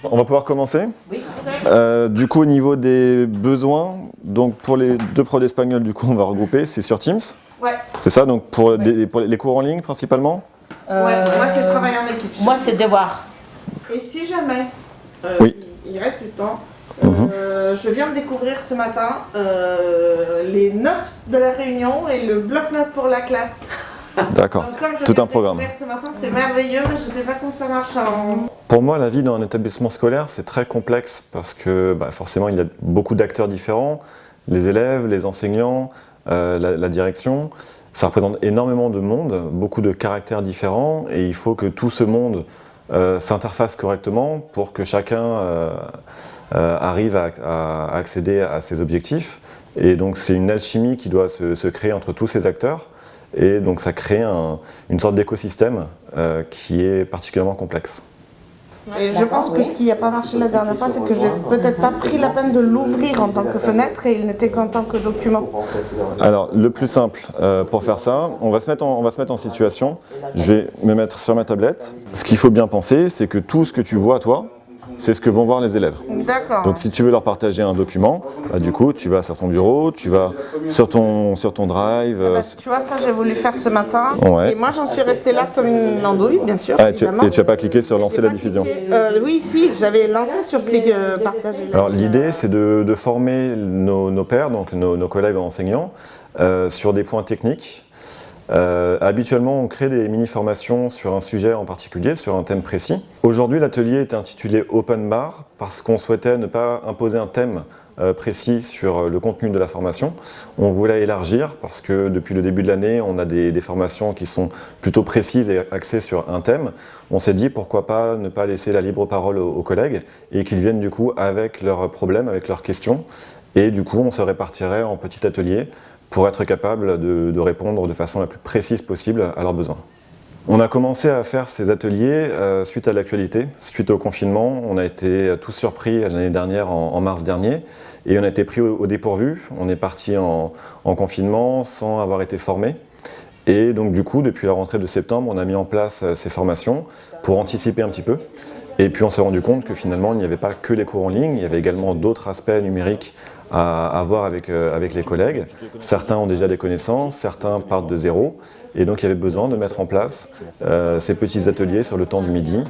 On va pouvoir commencer. Oui. Du coup, au niveau des besoins, donc pour les deux profs d'espagnol, du coup, on va regrouper, c'est sur Teams. Ouais. C'est ça, donc pour les cours en ligne principalement. Ouais, moi c'est travail en équipe. Moi, c'est devoir. Et si jamais Oui. il reste du temps, je viens de découvrir ce matin les notes de la réunion et le bloc-notes pour la classe. D'accord, Donc, comme je tout viens un de programme. découvrir ce matin, c'est merveilleux, mais je ne sais pas comment ça marche en... Pour moi, la vie dans un établissement scolaire, c'est très complexe parce que forcément, il y a beaucoup d'acteurs différents, les élèves, les enseignants, la direction. Ça représente énormément de monde, beaucoup de caractères différents, et il faut que tout ce monde s'interface correctement pour que chacun arrive à accéder à ses objectifs. Et donc, c'est une alchimie qui doit se créer entre tous ces acteurs. Et donc ça crée une sorte d'écosystème qui est particulièrement complexe. Et je pense que ce qui n'a pas marché la dernière fois, c'est que je n'ai peut-être pas pris la peine de l'ouvrir en tant que fenêtre et il n'était qu'en tant que document. Alors le plus simple pour faire ça, on va se mettre en situation. Je vais me mettre sur ma tablette. Ce qu'il faut bien penser, c'est que tout ce que tu vois toi, c'est ce que vont voir les élèves. D'accord. Donc si tu veux leur partager un document, du coup tu vas sur ton bureau, tu vas sur ton drive. Tu vois, ça j'ai voulu faire ce matin. Ouais. Et moi j'en suis restée là comme une andouille, bien sûr. Et tu n'as pas cliqué sur lancer la diffusion. Oui, si, j'avais lancé sur clic partager. Alors l'idée c'est de former nos pairs, donc nos collègues enseignants, sur des points techniques. Habituellement, on crée des mini-formations sur un sujet en particulier, sur un thème précis. Aujourd'hui, l'atelier est intitulé Open Bar parce qu'on souhaitait ne pas imposer un thème précis sur le contenu de la formation. On voulait élargir parce que depuis le début de l'année, on a des formations qui sont plutôt précises et axées sur un thème. On s'est dit pourquoi pas ne pas laisser la libre parole aux collègues et qu'ils viennent du coup avec leurs problèmes, avec leurs questions. Et du coup, on se répartirait en petits ateliers pour être capable de répondre de façon la plus précise possible à leurs besoins. On a commencé à faire ces ateliers suite à l'actualité, suite au confinement. On a été tous surpris l'année dernière, en mars dernier, et on a été pris au dépourvu. On est parti en confinement sans avoir été formé. Et donc du coup, depuis la rentrée de septembre, on a mis en place ces formations pour anticiper un petit peu. Et puis on s'est rendu compte que finalement, il n'y avait pas que les cours en ligne, il y avait également d'autres aspects numériques à voir avec les collègues. Certains ont déjà des connaissances, certains partent de zéro. Et donc il y avait besoin de mettre en place ces petits ateliers sur le temps du midi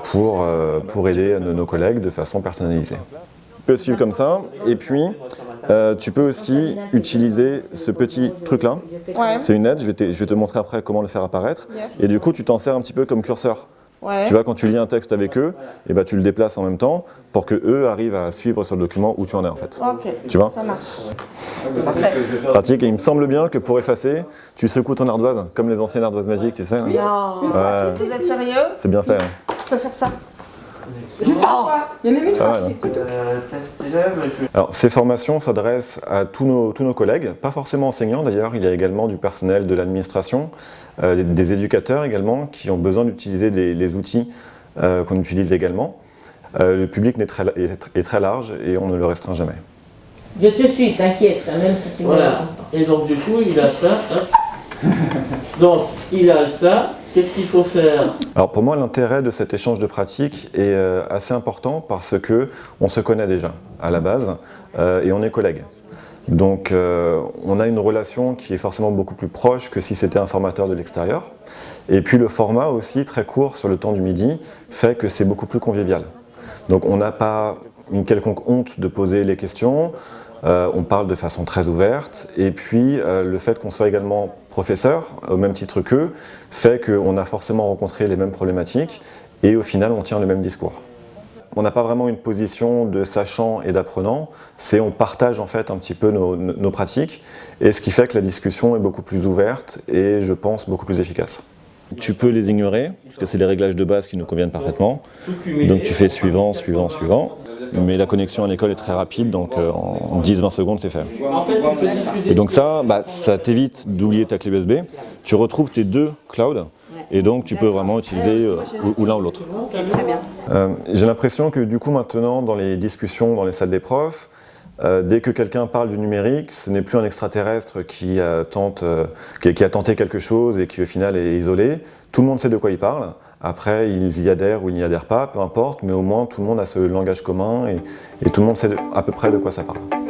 pour aider nos collègues de façon personnalisée. Tu peux suivre comme ça, et puis tu peux aussi utiliser ce petit truc-là. Ouais. C'est une aide, je vais te montrer après comment le faire apparaître. Yes. Et du coup, tu t'en sers un petit peu comme curseur. Ouais. Tu vois, quand tu lis un texte avec eux, et tu le déplaces en même temps pour que eux arrivent à suivre sur le document où tu en es en fait. Ok, Tu vois ? ça marche. Parfait. Pratique, et il me semble bien que pour effacer, tu secoues ton ardoise, comme les anciennes ardoises magiques, tu sais. Hein. Non. Ouais, Vous êtes sérieux? c'est bien fait. Hein. Je peux faire ça. Juste une fois. Il y a même une Pas fois. mal, hein. Alors, ces formations s'adressent à tous nos collègues, pas forcément enseignants d'ailleurs, il y a également du personnel de l'administration, des éducateurs également qui ont besoin d'utiliser les outils qu'on utilise également. Le public est très large et on ne le restreint jamais. Je te suis, t'inquiète, même si tu Voilà. Et donc du coup, il a ça. Hop. Donc, il a ça. Qu'est-ce qu'il faut faire? Alors pour moi, l'intérêt de cet échange de pratiques est assez important parce que on se connaît déjà à la base et on est collègues. Donc on a une relation qui est forcément beaucoup plus proche que si c'était un formateur de l'extérieur. Et puis le format aussi, très court sur le temps du midi, fait que c'est beaucoup plus convivial. Donc on n'a pas une quelconque honte de poser les questions. On parle de façon très ouverte et puis le fait qu'on soit également professeur, au même titre qu'eux, fait qu'on a forcément rencontré les mêmes problématiques et au final on tient le même discours. On n'a pas vraiment une position de sachant et d'apprenant, on partage en fait un petit peu nos pratiques et ce qui fait que la discussion est beaucoup plus ouverte et je pense beaucoup plus efficace. Tu peux les ignorer, parce que c'est les réglages de base qui nous conviennent parfaitement. Donc tu fais suivant, suivant, suivant. Mais la connexion à l'école est très rapide, donc en 10-20 secondes c'est fait. En fait, tu peux diffuser. Et donc ça t'évite d'oublier ta clé USB. Tu retrouves tes deux clouds, et donc tu peux vraiment utiliser ou l'un ou l'autre. Très bien. J'ai l'impression que du coup maintenant dans les discussions dans les salles des profs, Dès que quelqu'un parle du numérique, ce n'est plus un extraterrestre qui a tenté quelque chose et qui au final est isolé. Tout le monde sait de quoi il parle. Après, ils y adhèrent ou ils n'y adhèrent pas, peu importe, mais au moins tout le monde a ce langage commun et tout le monde sait à peu près de quoi ça parle.